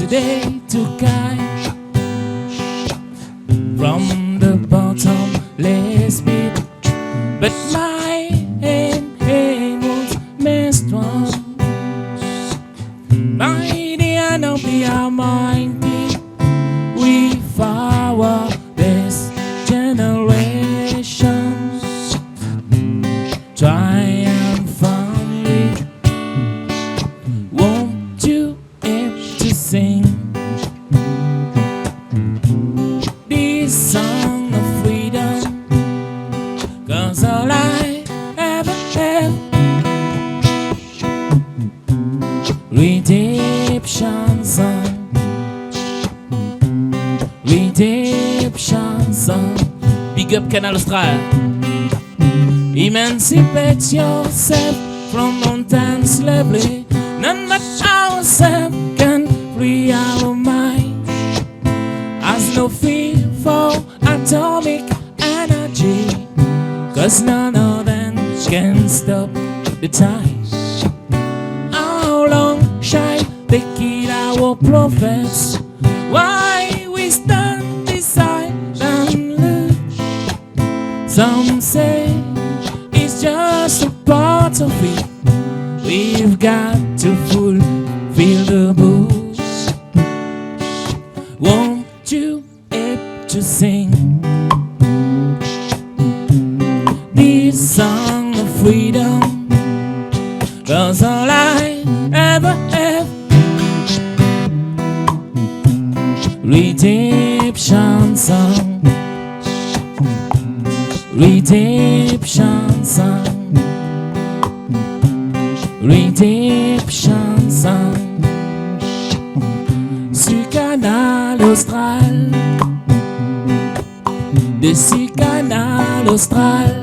today to guide from the bottomless pit, but my hand was messed one. By the hand of the Almighty, we follow this generation triumphantly. Won't you have to sing this song of freedom? 'Cause all I ever have, redemption song, redemption song. Big up KANAL AUSTRAL. Emancipate yourself from mountain slavery. None but ourselves can free our mind. Has no fear for atomic energy, 'cause none of them can stop the time. How long shall they kill our prophets? Why we stand beside and look? Some say it's just a part of it. We've got to fulfill the books. Won't you help to sing this song of freedom? 'Cause all I ever have, redemption song, redemption song, redemption song. Sur KANAL AUSTRAL, dessus KANAL AUSTRAL,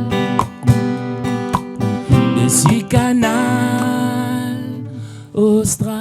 dessus KANAL AUSTRAL.